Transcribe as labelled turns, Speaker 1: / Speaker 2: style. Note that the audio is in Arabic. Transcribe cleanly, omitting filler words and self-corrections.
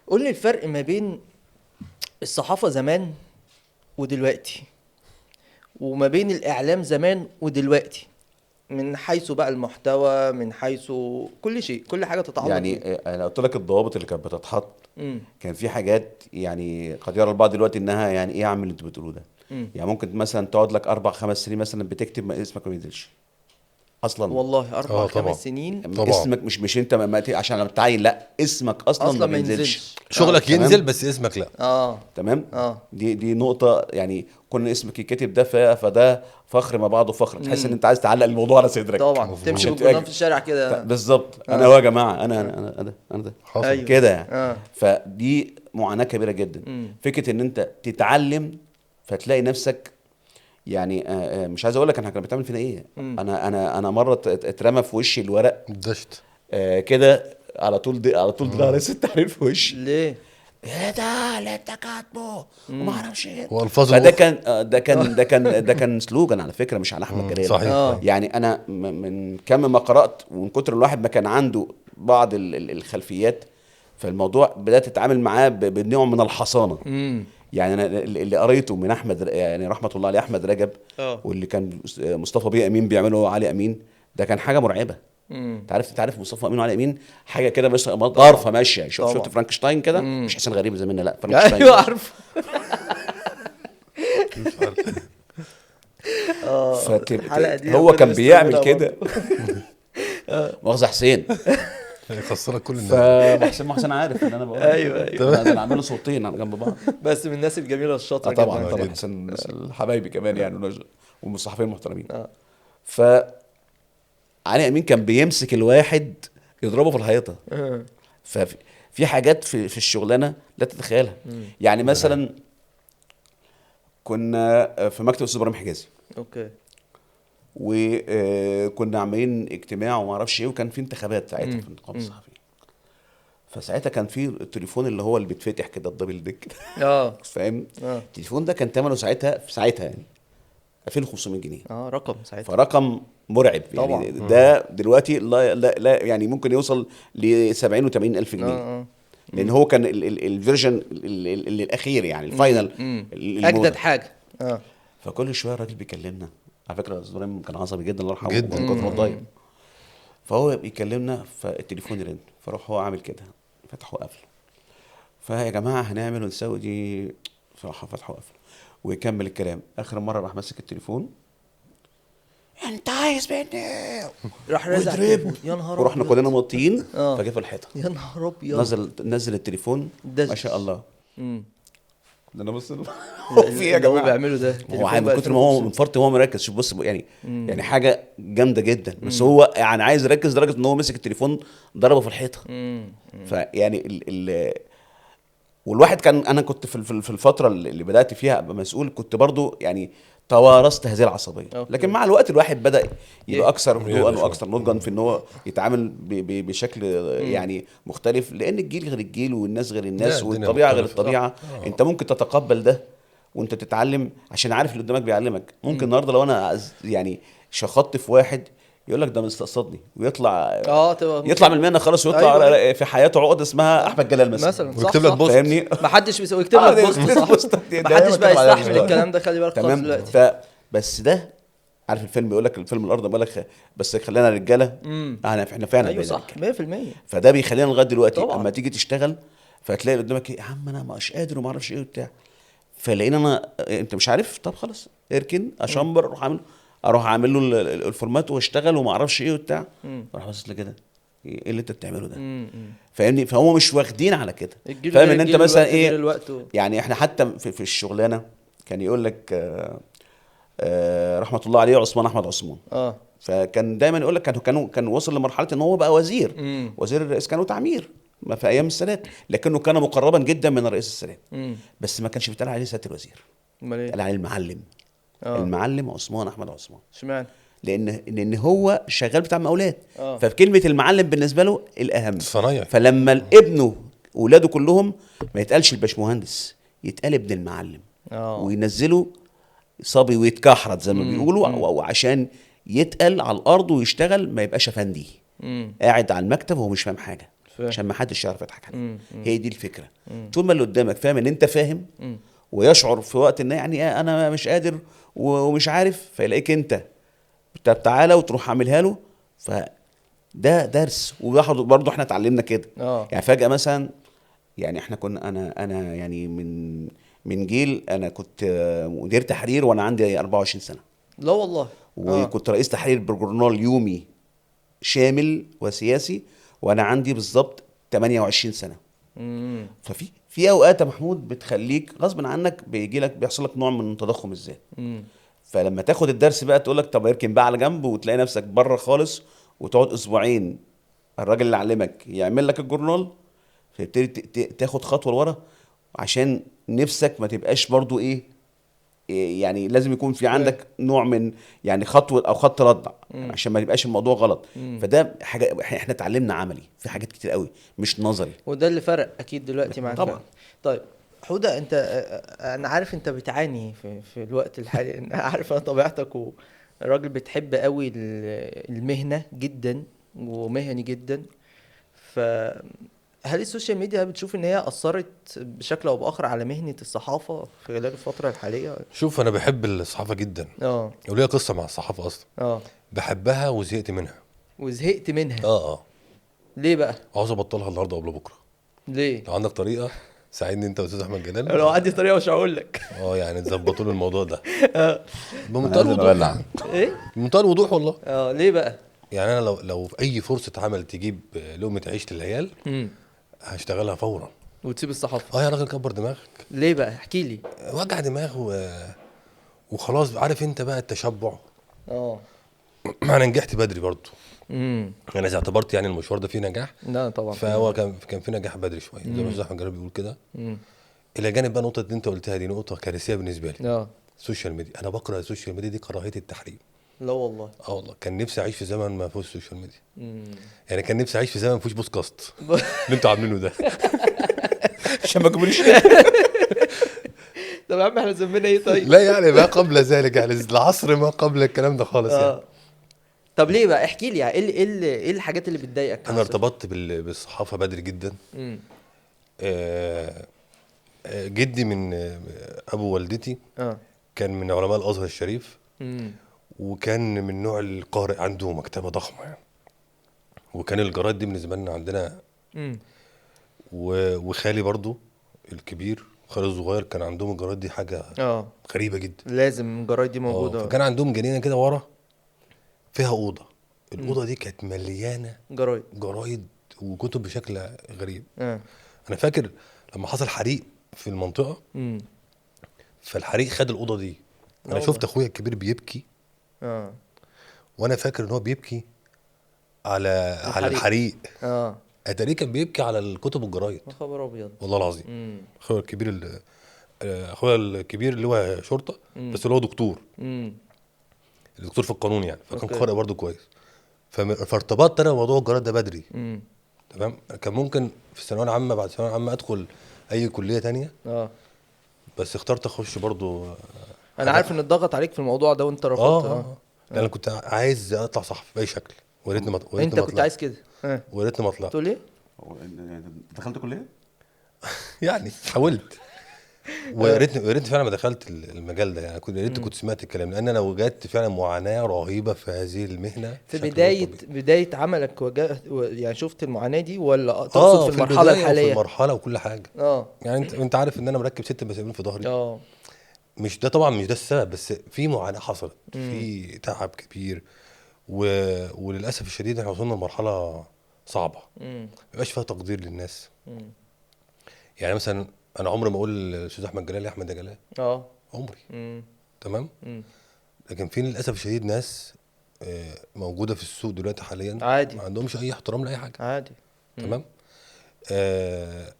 Speaker 1: قول لي الفرق ما بين الصحافة زمان ودلوقتي، وما بين الإعلام زمان ودلوقتي، من حيث بقى المحتوى، من حيث كل شيء، كل حاجة تتعلق بيه.
Speaker 2: يعني انا قلت لك الضوابط اللي كانت بتتحط.
Speaker 1: امم.
Speaker 2: كان في حاجات يعني قد يرى البعض دلوقتي انها يعني ايه يا عم اللي انتوا بتقولوه ده.
Speaker 1: امم.
Speaker 2: يعني ممكن مثلا تقعد لك 4 5 سنين مثلا بتكتب ما اسمك ما ينزلش اصلا.
Speaker 1: والله أربع
Speaker 3: اه طبعا.
Speaker 1: خمس سنين
Speaker 3: طبعا.
Speaker 2: اسمك مش انت عشان لما تعين، لا اسمك اصلا
Speaker 1: أصلا
Speaker 2: ما
Speaker 1: ما
Speaker 2: بينزلش.
Speaker 1: ينزلش.
Speaker 3: شغلك
Speaker 2: تمام.
Speaker 3: ينزل بس اسمك لا.
Speaker 1: اه.
Speaker 2: تمام.
Speaker 1: اه.
Speaker 2: دي نقطة يعني كون اسمك يتكتب ده فده فخر ما بعده فخر، تحس ان
Speaker 1: امم.
Speaker 2: انت عايز تعلق الموضوع على صدرك
Speaker 1: طبعا
Speaker 3: مظبوط.
Speaker 1: تمشي
Speaker 2: عشان
Speaker 1: بالجرنان في
Speaker 2: تبقى
Speaker 1: الشارع كده.
Speaker 2: بالظبط. انا
Speaker 1: اه.
Speaker 2: هو يا جماعة
Speaker 1: اه.
Speaker 2: انا ده
Speaker 3: حصل.
Speaker 1: ايوه.
Speaker 2: كده يعني.
Speaker 1: اه.
Speaker 2: فدي معاناة كبيرة جدا.
Speaker 1: امم.
Speaker 2: فكرة ان انت تتعلم فتلاقي نفسك يعني مش عايز اقول لك احنا كنا بنتعمل فينا ايه.
Speaker 1: امم.
Speaker 2: انا مرة اترمى في وشي الورق
Speaker 3: دشت.
Speaker 2: كده على طول، دي على طول دراع رئيس التحرير في وشي.
Speaker 1: ليه؟
Speaker 2: ايه ده اللي انت كاتبه وما
Speaker 1: امم.
Speaker 2: اعرفش ايه.
Speaker 3: والفاظ
Speaker 2: فده
Speaker 3: الوسط.
Speaker 2: كان ده كان سلوجان على فكره، مش على احمد جلال.
Speaker 3: صحيح
Speaker 1: اه.
Speaker 3: صحيح.
Speaker 2: يعني انا من كم ما قرات ومن كتر الواحد ما كان عنده بعض الخلفيات، فالموضوع بدات اتعامل معاه بنوع من الحصانه.
Speaker 1: امم.
Speaker 2: يعني انا اللي قريته من احمد يعني رحمه الله عليه احمد رجب،
Speaker 1: اه.
Speaker 2: واللي كان مصطفى بيه امين بيعمله علي امين، ده كان حاجه مرعبه.
Speaker 1: امم.
Speaker 2: انت عارف مصطفى امين وعلي امين حاجه كده، بس
Speaker 1: طبعا.
Speaker 2: ضارفه ماشيه. شفت
Speaker 1: طبعا.
Speaker 2: فرانكشتاين كده،
Speaker 1: امم.
Speaker 2: مش حسين غريب زي منا، لا فرانكشتاين
Speaker 1: ايوه
Speaker 2: كده.
Speaker 1: عارف.
Speaker 3: مش عارف.
Speaker 1: اه الحلقة دي
Speaker 2: هو
Speaker 1: ربنا
Speaker 2: كان
Speaker 1: يستر
Speaker 2: بيعمل
Speaker 1: منها
Speaker 2: كده.
Speaker 1: برضه.
Speaker 2: مؤاخذة حسين.
Speaker 3: هيخسرك كل الناس دي.
Speaker 2: فمحسن عارف ان انا بقول
Speaker 1: ايوه ايوه.
Speaker 2: انا اعمله صوتين على جنب بعض.
Speaker 1: بس من الناس الجميلة الشاطرة
Speaker 2: طبعا
Speaker 1: جدا
Speaker 3: آه
Speaker 2: طبعا
Speaker 3: جدا.
Speaker 2: حسين من الناس الحبايبي كمان يعني، والمصحفين المحترمين.
Speaker 1: اه.
Speaker 2: ف علي امين كان بيمسك الواحد يضربه في الحيطه.
Speaker 1: اه.
Speaker 2: ففي حاجات في الشغلانه لا تتخيلها.
Speaker 1: امم.
Speaker 2: يعني
Speaker 3: ده حقيقي.
Speaker 2: مثلا كنا في مكتب استاذ ابراهيم حجازي،
Speaker 1: اوكي.
Speaker 2: وكنا عاملين اجتماع وما اعرفش ايه، وكان في انتخابات ساعتها في النقابه
Speaker 1: امم.
Speaker 2: الصحفيه. فساعتها كان في التليفون اللي هو اللي بيتفتح كده الدبل ديك.
Speaker 1: اه.
Speaker 2: فاهم.
Speaker 1: اه.
Speaker 2: التليفون ده كان ثمنه ساعتها يعني 2500 جنيه.
Speaker 1: اه رقم ساعتها.
Speaker 2: فرقم مرعب
Speaker 1: طبعا.
Speaker 2: يعني. ده دلوقتي لا يعني ممكن يوصل ل 70 و80 الف
Speaker 1: اه.
Speaker 2: جنيه
Speaker 1: اه.
Speaker 2: لان هو كان الفيرجن الاخير يعني الفاينل
Speaker 1: اجدد
Speaker 2: المودة.
Speaker 1: حاجة. اه.
Speaker 2: فكل شويه الراجل بيكلمنا. على فكره استاذ ابراهيم كان عصبي جدا الله يرحمه
Speaker 3: جدا.
Speaker 2: من كتر ما اتضايق.
Speaker 1: امم.
Speaker 2: فهو بيكلمنا فالتليفون يرن، فروح هو عامل كده فتحه وقفله. فيا جماعه هنعمل ونسوي دي، صراحه فتحه وقفله ويكمل الكلام. اخر مره راح ماسك التليفون، انت عايز مني
Speaker 1: راح رازع
Speaker 2: وضرب،
Speaker 1: التليفون. يا نهار
Speaker 2: ورحنا
Speaker 1: ابيض.
Speaker 2: كلنا موطيين
Speaker 1: اه.
Speaker 2: فجه في الحيطه.
Speaker 1: يا نهار ابيض.
Speaker 2: نزل التليفون
Speaker 1: دش.
Speaker 2: ما شاء الله.
Speaker 1: امم.
Speaker 2: ده انا بص هو في إيه يا
Speaker 1: اللي هو
Speaker 2: جماعه.
Speaker 1: بيعمله ده
Speaker 2: ما هو
Speaker 1: تليفون ب
Speaker 2: من كتر ما هو
Speaker 1: 2500.
Speaker 2: منفرط وهو مركز. شوف بص يعني،
Speaker 1: امم.
Speaker 2: يعني حاجه جامده جدا، بس
Speaker 1: امم.
Speaker 2: هو يعني عايز يركز لدرجه ان هو مسك التليفون ضربه في الحيطه.
Speaker 1: امم.
Speaker 2: فيعني ال والواحد كان، انا كنت في الفتره اللي بدات فيها ابقى مسؤول، كنت برضو يعني توارثت هذه العصبيه.
Speaker 1: اوكي.
Speaker 2: لكن مع الوقت الواحد بدا يبقى
Speaker 1: يهدى.
Speaker 2: اكثر هدوءا
Speaker 3: يهدى شوية.
Speaker 2: واكثر نضجا في ان هو يتعامل بشكل
Speaker 1: امم.
Speaker 2: يعني مختلف، لان الجيل غير الجيل والناس غير
Speaker 3: لا
Speaker 2: الناس
Speaker 3: الدنيا
Speaker 2: والطبيعه غير
Speaker 3: مختلفة.
Speaker 1: صح.
Speaker 2: الطبيعه. انت ممكن تتقبل ده وانت تتعلم عشان عارف اللي قدامك بيعلمك. ممكن
Speaker 1: امم.
Speaker 2: النهارده لو انا يعني شخطت في واحد يقول لك ده مستقصدني ويطلع
Speaker 1: اه تبقى
Speaker 2: يطلع من المهنه خلاص، ويطلع
Speaker 1: ايوه ايوه.
Speaker 2: في حياته عقده اسمها
Speaker 1: اه
Speaker 2: احمد جلال مثلا.
Speaker 1: مثلا صح
Speaker 3: ويكتب لك
Speaker 1: صح.
Speaker 3: بوست.
Speaker 2: فاهمني.
Speaker 1: ما حدش بيسوي يكتب لك
Speaker 2: ده
Speaker 1: بوست
Speaker 2: يكتب
Speaker 1: صح.
Speaker 2: بوست.
Speaker 1: ما حدش بقى
Speaker 2: بتكلم عليها
Speaker 1: يستحمل
Speaker 2: دلوقتي.
Speaker 1: الكلام ده، خلي بالك خالص
Speaker 2: تمام.
Speaker 1: دلوقتي.
Speaker 2: بس ده عارف الفيلم بيقول لك الفيلم الارض بيقول لك بس خلينا رجاله.
Speaker 1: امم.
Speaker 2: احنا فعلا
Speaker 1: ايوه
Speaker 2: بقينا
Speaker 1: صح
Speaker 2: رجاله.
Speaker 1: 100%.
Speaker 2: فده بيخلينا لغايه دلوقتي اما
Speaker 1: طبعا.
Speaker 2: تيجي تشتغل فتلاقي اللي قدامك ايه، يا عم انا مش قادر وما اعرفش ايه وبتاع. فلقينا انا انت مش عارف، طب خلاص اركن
Speaker 1: امم.
Speaker 2: اشمبر، اروح اعمل له الفورمات واشتغل وما اعرفش ايه وبتاع.
Speaker 1: امم.
Speaker 2: اروح باصص لي كده، ايه اللي انت بتعمله ده؟
Speaker 1: امم.
Speaker 2: فاهمني. فهم مش واخدين على كده.
Speaker 1: الجيل
Speaker 2: فاهم
Speaker 1: غير
Speaker 2: ان انت
Speaker 1: الجيل
Speaker 2: مثلا
Speaker 1: والوقت غير
Speaker 2: ايه.
Speaker 1: الوقت
Speaker 2: يعني احنا حتى في الشغلانه كان يقول لك رحمه الله عليه عثمان احمد عثمان.
Speaker 1: اه.
Speaker 2: فكان دايما يقول لك كان وصل لمرحله ان هو بقى وزير،
Speaker 1: امم.
Speaker 2: وزير الاسكان وتعمير ما في ايام السادات، لكنه كان مقربا جدا من الرئيس السادات.
Speaker 1: امم.
Speaker 2: بس ما كانش بيتقال عليه سياده الوزير،
Speaker 1: امال
Speaker 2: قال
Speaker 1: ايه؟
Speaker 2: عليه المعلم.
Speaker 1: اه.
Speaker 2: المعلم عثمان احمد عثمان،
Speaker 1: اشمعنى؟
Speaker 2: لان هو شغال بتاع مقاولات.
Speaker 1: اه.
Speaker 2: فكلمه المعلم بالنسبه له الاهم.
Speaker 3: صنايعي.
Speaker 2: فلما ابنه ولاده كلهم ما يتقالش الباشمهندس، يتقال ابن المعلم.
Speaker 1: اه.
Speaker 2: وينزلوا صبي ويتكحرت زي ما بيقولوا،
Speaker 1: امم.
Speaker 2: وعشان يتقل على الارض ويشتغل ما يبقاش افندي
Speaker 1: امم.
Speaker 2: قاعد على المكتب وهو مش فاهم حاجه.
Speaker 1: فاهم.
Speaker 2: عشان ما حدش يعرف يضحك عليك.
Speaker 1: مم.
Speaker 2: هي دي الفكره. طول ما اللي قدامك فاهم ان انت فاهم، ويشعر في وقت ان يعني انا مش قادر ومش عارف، فيلاقيك انت طب تعالى وتروح عاملها له. فده درس، وبرضه احنا اتعلمنا كده.
Speaker 1: اه
Speaker 2: يعني فجأة مثلا، يعني احنا كنا انا يعني من جيل، انا كنت مدير تحرير وانا عندي 24 سنة،
Speaker 1: لا والله. اه
Speaker 2: وكنت رئيس تحرير بجورنال يومي شامل وسياسي وانا عندي بالظبط 28 سنة.
Speaker 1: امم
Speaker 2: ففي اوقات يا محمود بتخليك غصب عنك بيجي لك بيحصل لك نوع من تضخم الذات.
Speaker 1: امم
Speaker 2: فلما تاخد الدرس بقى تقول لك طب اركن بقى على جنب، وتلاقي نفسك بره خالص، وتقعد اسبوعين الراجل اللي علمك يعمل لك الجورنال، فتبتدي تاخد خطوه لورا، عشان نفسك ما تبقاش برضو يعني لازم يكون في
Speaker 1: فاهم.
Speaker 2: عندك نوع من يعني خطوه او خط رد،
Speaker 1: مم.
Speaker 2: عشان ما يبقاش الموضوع غلط.
Speaker 1: مم.
Speaker 2: فده حاجه احنا اتعلمنا عملي في حاجات كتير قوي مش نظري.
Speaker 1: وده اللي فرق اكيد دلوقتي معاك
Speaker 2: طبعا.
Speaker 1: فعلا. طيب حودة، انت انا عارف انت بتعاني في الوقت الحالي. انا عارف انا طبيعتك، وراجل بتحب قوي المهنة جدا، ومهني جدا. فهل السوشيال ميديا بتشوف ان هي اثرت بشكل او باخر على مهنة الصحافة في خلال الفترة الحالية؟
Speaker 3: شوف انا بحب الصحافه جدا،
Speaker 1: اه
Speaker 3: وليا قصه مع الصحافه اصلا.
Speaker 1: اه
Speaker 3: بحبها وزهقت منها.
Speaker 1: وزهقت منها.
Speaker 3: اه
Speaker 1: ليه بقى؟
Speaker 3: عاوز ابطلها النهارده قبل بكره.
Speaker 1: ليه؟
Speaker 3: لو عندك طريقه ساعدني انت واستاذ احمد جلال.
Speaker 1: لو عندي طريقة مش هقول لك.
Speaker 3: يعني تظبطوا لي الموضوع ده
Speaker 1: اه
Speaker 3: بمنتهى
Speaker 2: لازم
Speaker 3: الوضوح.
Speaker 2: أولع.
Speaker 1: ايه؟
Speaker 3: بمنتهى الوضوح والله.
Speaker 1: اه ليه بقى؟
Speaker 3: يعني انا لو في اي فرصه عمل تجيب لقمه عيش للعيال
Speaker 1: امم
Speaker 3: هشتغلها فورا.
Speaker 1: وتسيب الصحافة؟
Speaker 3: يا راجل كبر دماغك.
Speaker 1: ليه بقى؟ احكي لي.
Speaker 3: وجع دماغ وخلاص. عارف انت بقى التشبع.
Speaker 1: اه
Speaker 3: انا نجحت بدري برضو.
Speaker 1: امم
Speaker 3: انا إذا اعتبرت يعني المشوار ده فيه نجاح،
Speaker 1: لا طبعا.
Speaker 3: فهو كان في نجاح بدري شويه زي ما استاذ احمد جلال بيقول كده.
Speaker 1: امم
Speaker 3: الى جانب بقى النقطه اللي انت قلتها دي نقطه كارثيه بالنسبه لي.
Speaker 1: اه
Speaker 3: السوشيال ميديا، انا بكره السوشيال ميديا دي كراهيه التحريم.
Speaker 1: لا والله.
Speaker 3: والله كان نفسي اعيش في زمن ما فيهوش سوشيال ميديا.
Speaker 1: امم
Speaker 3: يعني كان نفسي اعيش في زمن ما فيهوش بودكاست اللي انتوا عاملينه ده.
Speaker 2: عشان ما تجيبوليش.
Speaker 1: طب يا عم احنا ذنبنا ايه طيب؟
Speaker 3: لا يعني ما قبل ذلك، يعني العصر ما قبل الكلام ده خالص يعني.
Speaker 1: اه طب ليه بقى؟ احكي لي يعني ايه الحاجات اللي بتضايقك
Speaker 3: انا ارتبطت بالصحافه بدري جدا.
Speaker 1: امم
Speaker 3: آه، جدي من ابو والدتي
Speaker 1: اه
Speaker 3: كان من علماء الازهر الشريف،
Speaker 1: امم
Speaker 3: وكان من نوع القارئ، عنده مكتبه ضخمه يعني. وكان الجرايد دي بالنسبه لنا عندنا.
Speaker 1: امم
Speaker 3: وخالي برضو الكبير، خالي الصغير، كان عندهم الجرايد دي حاجه
Speaker 1: اه
Speaker 3: غريبه جدا.
Speaker 1: لازم الجرايد دي موجودة.
Speaker 3: فكان عندهم جنينه كده ورا فيها اوضه. الاوضه دي كانت مليانه
Speaker 1: جرايد.
Speaker 3: جرايد وكتب بشكل غريب.
Speaker 1: اه
Speaker 3: انا فاكر لما حصل حريق في المنطقه،
Speaker 1: امم
Speaker 3: فالحريق خد الاوضه دي. انا
Speaker 1: والله.
Speaker 3: شفت اخويا الكبير بيبكي،
Speaker 1: اه
Speaker 3: وانا فاكر ان هو بيبكي على
Speaker 1: الحريق.
Speaker 3: الحريق.
Speaker 1: اه
Speaker 3: اتاريه كان بيبكي على الكتب والجرايد.
Speaker 1: يا خبر ابيض.
Speaker 3: والله العظيم.
Speaker 1: امم
Speaker 3: اخويا الكبير اللي هو شرطه، بس اللي هو دكتور،
Speaker 1: امم
Speaker 3: الدكتور في القانون يعني، فكان
Speaker 1: اوكي.
Speaker 3: قارئ برضه كويس. فارتبطت انا بموضوع الجرايد ده بدري.
Speaker 1: امم
Speaker 3: تمام. كان ممكن في الثانويه العامه، بعد الثانويه العامه ادخل اي كليه تانية،
Speaker 1: اه
Speaker 3: بس اخترت اخش برضه
Speaker 1: انا عارف ان اتضغط عليك في الموضوع ده وانت رفضت.
Speaker 3: لان انا كنت عايز اطلع صحفي باي شكل، وريتني ما وريتني
Speaker 1: انت
Speaker 3: ما
Speaker 1: كنت
Speaker 3: طلعت.
Speaker 1: عايز كده. اه
Speaker 3: وريتني ما طلعت.
Speaker 1: تقول ايه؟
Speaker 2: دخلت كليه؟
Speaker 3: يعني حاولت. ويا ريتني فعلا ما دخلت المجال ده. يعني يا ريت كنت سمعت الكلام، لان انا وجدت فعلا معاناه رهيبه في هذه المهنه
Speaker 1: في
Speaker 3: بشكل غير طبيعي.
Speaker 1: بداية عملك واجهت يعني شفت المعاناة دي، ولا تقصد في المرحلة
Speaker 3: وفي
Speaker 1: الحالية؟
Speaker 3: المرحله وكل حاجه.
Speaker 1: اه
Speaker 3: يعني انت عارف ان انا مركب 6 مسامير في ظهري.
Speaker 1: اه
Speaker 3: مش ده طبعا، مش ده السبب، بس في معاناه حصلت،
Speaker 1: مم.
Speaker 3: في تعب كبير. وللاسف الشديد احنا وصلنا لمرحله صعبه،
Speaker 1: امم
Speaker 3: ما بقاش فيها تقدير للناس.
Speaker 1: امم
Speaker 3: يعني مثلا انا عمري ما اقول للاستاذ احمد جلال يا احمد يا جلال،
Speaker 1: اه
Speaker 3: عمري.
Speaker 1: امم
Speaker 3: تمام.
Speaker 1: امم
Speaker 3: لكن في للاسف الشديد ناس موجوده في السوق دلوقتي حاليا
Speaker 1: عادي
Speaker 3: ما عندهمش اي احترام لاي حاجه.
Speaker 1: عادي.
Speaker 3: تمام. آه